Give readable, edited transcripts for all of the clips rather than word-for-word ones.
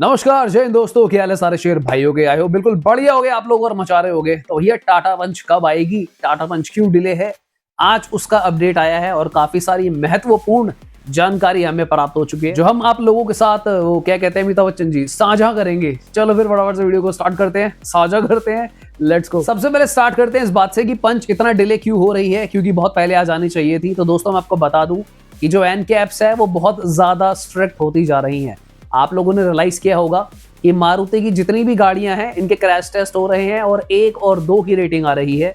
नमस्कार जय हिंद दोस्तों, क्या हाल है सारे शेर भाइयों के। आए हो बिल्कुल बढ़िया हो गए आप लोग और मचा रहे होगे। तो ये टाटा पंच कब आएगी, टाटा पंच क्यों डिले है, आज उसका अपडेट आया है और काफी सारी महत्वपूर्ण जानकारी हमें प्राप्त हो चुकी है जो हम आप लोगों के साथ वो क्या कहते हैं अमिताभ बच्चन जी साझा करेंगे। चलो फिर फटाफट से वीडियो को स्टार्ट करते हैं, साझा करते हैं, लेट्स गो। सबसे पहले स्टार्ट करते हैं इस बात से कि पंच इतना डिले क्यों हो रही है, क्योंकि बहुत पहले आ जानी चाहिए थी। तो दोस्तों मैं आपको बता दूं कि जो एनकैप्स है वो बहुत ज्यादा स्ट्रिक्ट होती जा रही है। आप लोगों ने रियलाइज किया होगा कि मारुति की जितनी भी गाड़ियां हैं इनके क्रैश टेस्ट हो रहे हैं और 1 और 2 की रेटिंग आ रही है,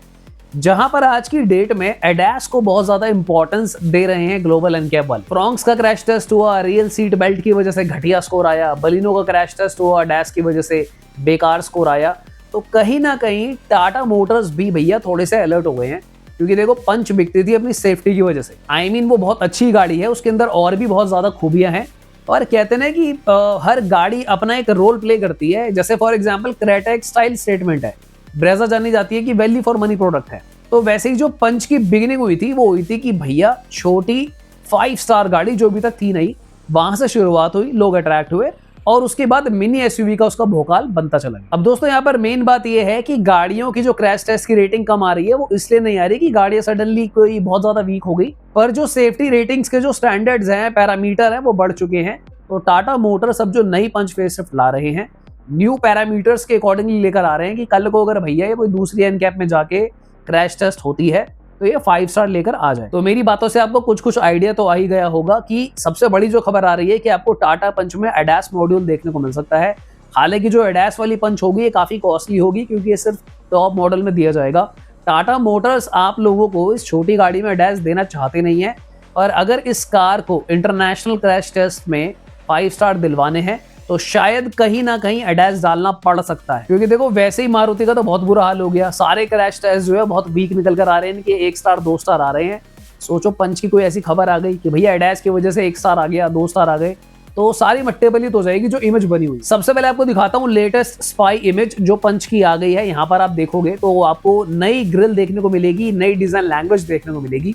जहां पर आज की डेट में एडास को बहुत ज्यादा इंपॉर्टेंस दे रहे हैं ग्लोबल एनकैप वाले। फ्रॉन्क्स का क्रैश टेस्ट हुआ, रियल सीट बेल्ट की वजह से घटिया स्कोर आया। बलिनो का क्रैश टेस्ट हुआ, एडास की वजह से बेकार स्कोर आया। तो कहीं ना कहीं टाटा मोटर्स भी भैया थोड़े से अलर्ट हो गए हैं, क्योंकि देखो पंच बिकती थी अपनी सेफ्टी की वजह से। आई मीन वो बहुत अच्छी गाड़ी है, उसके अंदर और भी बहुत ज्यादा खूबियां हैं और कहते हैं कि हर गाड़ी अपना एक रोल प्ले करती है। जैसे फॉर एग्जांपल क्रेटा एक स्टाइल स्टेटमेंट है, ब्रेजा जानी जाती है कि वैल्यू फॉर मनी प्रोडक्ट है। तो वैसे ही जो पंच की बिगिनिंग हुई थी वो हुई थी कि भैया छोटी 5 स्टार गाड़ी जो अभी तक थी नहीं, वहां से शुरुआत हुई, लोग अट्रैक्ट हुए और उसके बाद मिनी एसयूवी का उसका भोकाल बनता चला गया। अब दोस्तों यहाँ पर मेन बात यह है कि गाड़ियों की जो क्रैश टेस्ट की रेटिंग कम आ रही है वो इसलिए नहीं आ रही कि गाड़ियां सडनली कोई बहुत ज्यादा वीक हो गई, पर जो सेफ्टी रेटिंग्स के जो स्टैंडर्ड्स हैं, पैरामीटर हैं, वो बढ़ चुके हैं। तो टाटा मोटर्स अब जो नई पंच फेसलिफ्ट ला रहे हैं, न्यू पैरामीटर्स के अकॉर्डिंगली लेकर आ रहे हैं कि कल को अगर भैया ये कोई दूसरी एनकैप में जाके क्रैश टेस्ट होती है तो ये 5 स्टार लेकर आ जाए। तो मेरी बातों से आपको कुछ आइडिया तो आ ही गया होगा कि सबसे बड़ी जो खबर आ रही है कि आपको टाटा पंच में एडास मॉड्यूल देखने को मिल सकता है। हालांकि जो एडास वाली पंच होगी ये काफी कॉस्टली होगी, क्योंकि ये सिर्फ टॉप मॉडल में दिया जाएगा। टाटा मोटर्स आप लोगों को इस छोटी गाड़ी में एडास देना चाहते नहीं है, और अगर इस कार को इंटरनेशनल क्रैश टेस्ट में 5 स्टार दिलवाने हैं तो शायद कहीं ना कहीं एडास डालना पड़ सकता है। क्योंकि देखो वैसे ही मारुति का तो बहुत बुरा हाल हो गया, सारे क्रैश टेस्ट जो है बहुत वीक निकल कर आ रहे हैं, इनके 1 स्टार 2 स्टार आ रहे हैं। सोचो पंच की कोई ऐसी खबर आ गई कि भैया एडास की वजह से 1 स्टार आ गया, 2 स्टार आ गए, तो सारी मट्टे बली तो जाएगी जो इमेज बनी हुई। सबसे पहले आपको दिखाता हूँ लेटेस्ट स्पाई इमेज जो पंच की आ गई है। यहाँ पर आप देखोगे तो आपको नई ग्रिल देखने को मिलेगी, नई डिजाइन लैंग्वेज देखने को मिलेगी।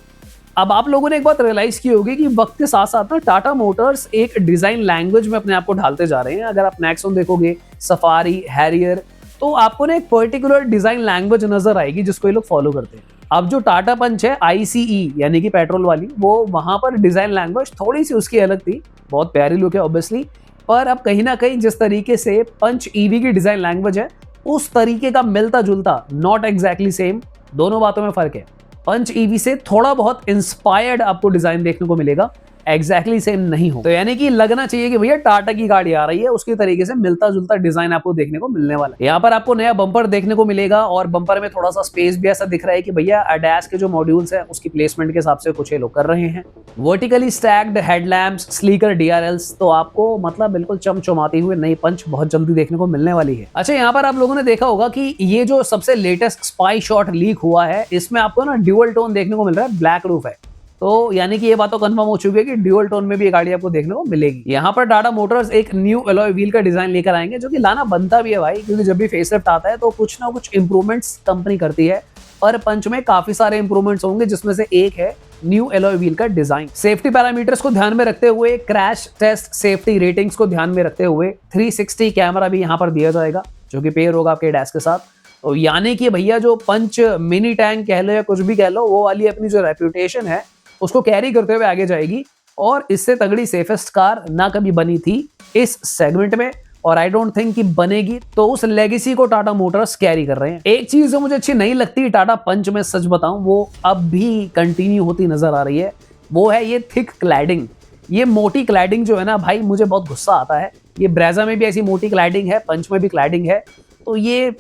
अब आप लोगों ने एक बात रियलाइज की होगी कि वक्त के साथ साथ ना टाटा मोटर्स एक डिजाइन लैंग्वेज में अपने आप को ढालते जा रहे हैं। अगर आप नेक्सॉन देखोगे, सफारी, हैरियर, तो आपको ना एक पर्टिकुलर डिजाइन लैंग्वेज नजर आएगी जिसको ये लोग फॉलो करते हैं। अब जो टाटा पंच है ICE यानी कि पेट्रोल वाली, वो वहां पर डिजाइन लैंग्वेज थोड़ी सी उसकी अलग थी, बहुत प्यारी लुक है ऑब्वियसली, पर अब कहीं ना कहीं जिस तरीके से पंच EV की डिजाइन लैंग्वेज है उस तरीके का मिलता जुलता, नॉट एग्जैक्टली सेम, दोनों बातों में फर्क है। पंच EV से थोड़ा बहुत इंस्पायर्ड आपको डिजाइन देखने को मिलेगा, एग्जैक्टली सेम नहीं हो। तो यानी कि लगना चाहिए कि भैया टाटा की गाड़ी आ रही है, उसकी तरीके से मिलता जुलता डिजाइन आपको देखने को मिलने वाला है। यहाँ पर आपको नया बम्पर देखने को मिलेगा और बम्पर में थोड़ा सा स्पेस भी ऐसा दिख रहा है कि भैया एडास के जो मॉड्यूल्स है उसकी प्लेसमेंट के हिसाब से कुछ ये लोग कर रहे हैं। Vertically stacked headlamps, slicker DRLs, तो आपको मतलब बिल्कुल चमचमाती हुए नई पंच बहुत जल्दी देखने को मिलने वाली है। अच्छा, यहाँ पर आप लोगों ने देखा होगा कि ये जो सबसे लेटेस्ट स्पाई शॉट लीक हुआ है इसमें आपको ना ड्यूअल टोन देखने को मिल रहा है, ब्लैक रूफ है। तो यानी कि ये बात तो कंफर्म हो चुकी है कि ड्यूअल टोन में भी ये गाड़ी आपको देखने को मिलेगी। यहाँ पर टाटा मोटर्स एक न्यू एलॉय व्हील का डिजाइन लेकर आएंगे, जो कि लाना बनता भी है भाई, क्योंकि जब भी फेसलिफ्ट आता है तो कुछ ना कुछ इंप्रूवमेंट्स कंपनी करती है। पर पंच में काफी सारे इंप्रूवमेंट्स होंगे, जिसमें से एक है न्यू एलॉय व्हील का डिजाइन। सेफ्टी पैरामीटर्स को ध्यान में रखते हुए, क्रैश टेस्ट सेफ्टी रेटिंग्स को ध्यान में रखते हुए 360 कैमरा भी यहाँ पर दिया जाएगा, जो कि पेयर होगा आपके डैश के साथ। तो यानी कि भैया जो पंच मिनी टैंक कह लो या कुछ भी कह लो, वो वाली अपनी जो रेप्यूटेशन है उसको कैरी करते हुए आगे जाएगी, और इससे तगड़ी सेफेस्ट कार ना कभी बनी थी इस सेगमेंट में, और आई डोंट थिंक कि बनेगी। तो उस लेगेसी को टाटा मोटर्स कैरी कर रहे हैं। एक चीज जो मुझे अच्छी नहीं लगती टाटा पंच में, सच बताऊं, वो अब भी कंटिन्यू होती नजर आ रही है, वो है ये थिक क्लैडिंग। ये मोटी क्लैडिंग जो है ना भाई, मुझे बहुत गुस्सा आता है। ये ब्रेजा में भी ऐसी मोटी क्लैडिंग है, पंच में भी क्लैडिंग है, तो ये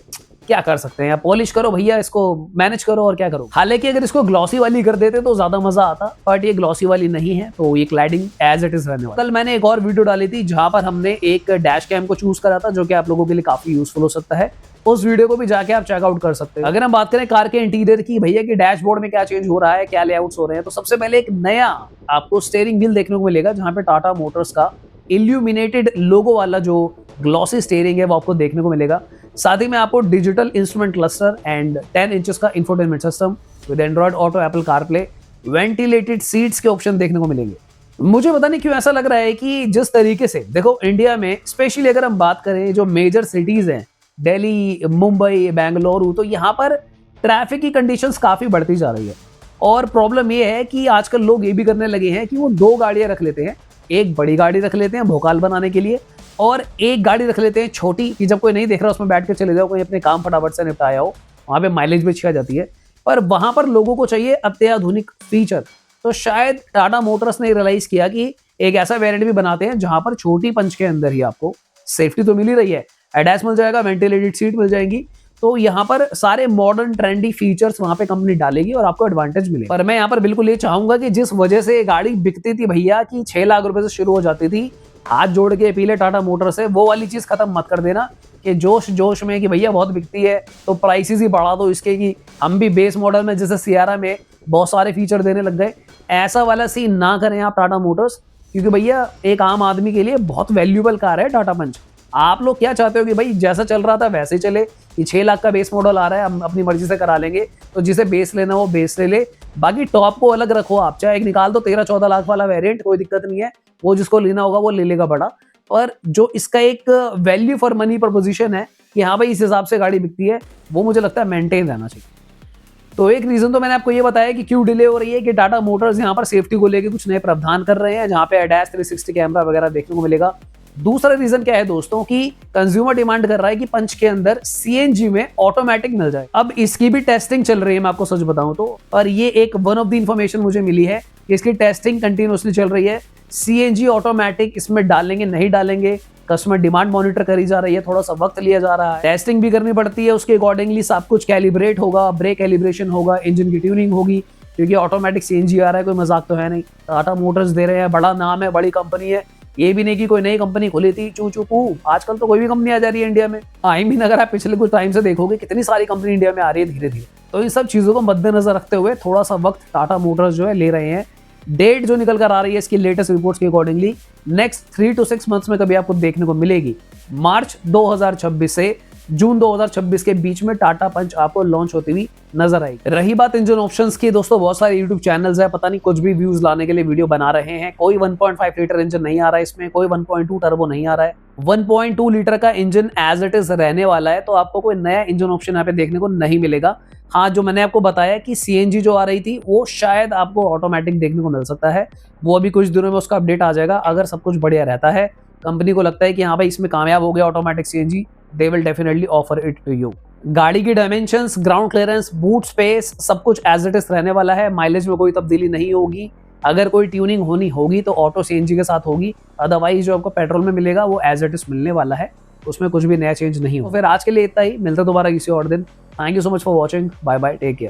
क्या कर सकते हैं, पॉलिश करो भैया, इसको मैनेज करो और क्या करो। हालांकि अगर इसको ग्लॉसी वाली कर देते तो ज्यादा मजा आता, बट ये ग्लॉसी वाली नहीं है, तो ये क्लैडिंग एज इट इज रहने वाला। कल मैंने एक और वीडियो डाली थी जहां पर हमने एक डैश कैम को चूज करा था, जो कि आप लोगों के लिए काफी यूजफुल हो सकता है। उस वीडियो को भी जाके आप चेकआउट कर सकते हैं। अगर हम बात करें कार के इंटीरियर की, भैया की डैशबोर्ड में क्या चेंज हो रहा है, क्या लेआउट्स हो रहे हैं, तो सबसे पहले एक नया आपको स्टीयरिंग व्हील देखने को मिलेगा, जहां पे टाटा मोटर्स का इल्यूमिनेटेड लोगो वाला जो ग्लॉसी स्टीयरिंग है वो आपको देखने को मिलेगा। साथ ही में आपको digital instrument cluster and 10 inches का infotainment system with Android Auto, Apple CarPlay, ventilated seats के ऑप्शन देखने को मिलेंगे। मुझे पता नहीं क्यों ऐसा लग रहा है कि जिस तरीके से देखो इंडिया में स्पेशली अगर हम बात करें जो मेजर सिटीज हैं, दिल्ली, मुंबई, बेंगलुरु, तो यहाँ पर ट्रैफिक की कंडीशंस काफी बढ़ती जा रही है। और प्रॉब्लम ये है कि आजकल लोग ये भी करने लगे हैं कि वो 2 गाड़ियां रख लेते हैं। एक बड़ी गाड़ी रख लेते हैं भोकाल बनाने के लिए, और एक गाड़ी रख लेते हैं छोटी, कि जब कोई नहीं देख रहा उसमें बैठ के चले जाओ, कोई अपने काम फटाफट से निपटाया हो। वहां पे माइलेज भी अच्छी आ जाती है, पर वहां पर लोगों को चाहिए अत्याधुनिक फीचर। तो शायद टाटा मोटर्स ने रियलाइज किया कि एक ऐसा वेरिएंट भी बनाते हैं जहां पर छोटी पंच के अंदर ही आपको सेफ्टी तो मिल ही रही है, एडैस मिल जाएगा, वेंटिलेटेड सीट मिल जाएंगी, तो यहाँ पर सारे मॉडर्न ट्रेंडी फीचर्स वहां पे कंपनी डालेगी और आपको एडवांटेज मिलेगा। पर मैं यहाँ पर बिल्कुल ये चाहूंगा कि जिस वजह से गाड़ी बिकती थी भैया कि 6 लाख रुपए से शुरू हो जाती थी, हाथ जोड़ के पीले टाटा मोटर से, वो वाली चीज खत्म मत कर देना कि जोश जोश में कि भैया बहुत बिकती है तो प्राइसेस ही बढ़ा दो इसके, कि हम भी बेस मॉडल में जैसे सियारा में बहुत सारे फीचर देने लग गए। ऐसा वाला सीन ना करें आप टाटा मोटर्स, क्योंकि भैया एक आम आदमी के लिए बहुत वैल्यूएबल कार है टाटा पंच। आप लोग क्या चाहते हो कि भाई जैसा चल रहा था वैसे ही चले, कि 6 लाख का बेस मॉडल आ रहा है, हम अपनी मर्जी से करा लेंगे, तो जिसे बेस लेना वो बेस ले ले, बाकी टॉप को अलग रखो। आप चाहे एक निकाल दो 13-14 लाख वाला वेरिएंट, कोई दिक्कत नहीं है, वो जिसको लेना होगा वो ले लेगा बड़ा। पर जो इसका एक वैल्यू फॉर मनी प्रपोजिशन है कि हाँ भाई इस हिसाब से गाड़ी बिकती है, वो मुझे लगता है मेंटेन रहना चाहिए। तो एक रीजन तो मैंने आपको ये बताया कि क्यों डिले हो रही है, कि टाटा मोटर्स यहाँ पर सेफ्टी को लेकर कुछ नए प्रावधान कर रहे हैं, जहाँ पे ADAS 360 कैमरा वगैरह देखने को मिलेगा। दूसरा रीजन क्या है दोस्तों, कि कंज्यूमर डिमांड कर रहा है कि पंच के अंदर CNG में ऑटोमेटिक मिल जाए। अब इसकी भी टेस्टिंग चल रही है, मैं आपको सच बताऊं तो, और ये एक वन ऑफ द इंफॉर्मेशन मुझे मिली है कि इसकी टेस्टिंग कंटिन्यूअसली चल रही है। CNG ऑटोमेटिक इसमें डालेंगे नहीं डालेंगे, कस्टमर डिमांड मॉनिटर करी जा रही है, थोड़ा सा वक्त लिया जा रहा है, टेस्टिंग भी करनी पड़ती है, उसके अकॉर्डिंगली सब कुछ कैलिब्रेट होगा, ब्रेक कैलिब्रेशन होगा, इंजन की ट्यूनिंग होगी, क्योंकि ऑटोमेटिक CNG आ रहा है, कोई मजाक तो है नहीं। टाटा मोटर्स दे रहे हैं, बड़ा नाम है, बड़ी कंपनी है, ये भी नहीं कि कोई नई कंपनी खुली थी चू चू पू। आजकल तो कोई भी कंपनी आ जा रही है इंडिया में। आई मीन अगर आप पिछले कुछ टाइम से देखोगे कितनी सारी कंपनी इंडिया में आ रही है धीरे धीरे। तो इन सब चीजों को मद्देनजर रखते हुए थोड़ा सा वक्त टाटा मोटर्स जो है ले रहे हैं। डेट जो निकल कर आ रही है इसकी लेटेस्ट रिपोर्ट्स के अकॉर्डिंगली नेक्स्ट 3 to 6 मंथ्स में कभी आपको देखने को मिलेगी। मार्च 2026 से जून 2026 के बीच में टाटा पंच आपको लॉन्च होती हुई नजर आएगी। रही बात इंजन ऑप्शंस की, दोस्तों बहुत सारे यूट्यूब चैनल्स है, पता नहीं कुछ भी व्यूज लाने के लिए वीडियो बना रहे हैं। कोई 1.5 लीटर इंजन नहीं आ रहा है इसमें, कोई 1.2 टर्बो नहीं आ रहा है। 1.2 लीटर का इंजन एज इट इज रहने वाला है, तो आपको कोई नया इंजन ऑप्शन यहाँ पे देखने को नहीं मिलेगा। हाँ, जो मैंने आपको बताया कि CNG जो आ रही थी वो शायद आपको ऑटोमेटिक देखने को मिल सकता है, वो अभी कुछ दिनों में उसका अपडेट आ जाएगा। अगर सब कुछ बढ़िया रहता है, कंपनी को लगता है कि हाँ भाई इसमें कामयाब हो गया automatic CNG, they will definitely offer it to you. गाड़ी की dimensions, ground clearance, boot space सब कुछ एज इट इज रहने वाला है। माइलेज में कोई तब्दीली नहीं होगी। अगर कोई ट्यूनिंग होनी होगी तो ऑटो CNG के साथ होगी, अदरवाइज जो आपको पेट्रोल में मिलेगा वो एज इट इज मिलने वाला है, उसमें कुछ भी नया चेंज नहीं हो। फिर आज के लिए इतना ही, मिलता दोबारा किसी और दिन। Thank you so much for watching, bye bye, take care.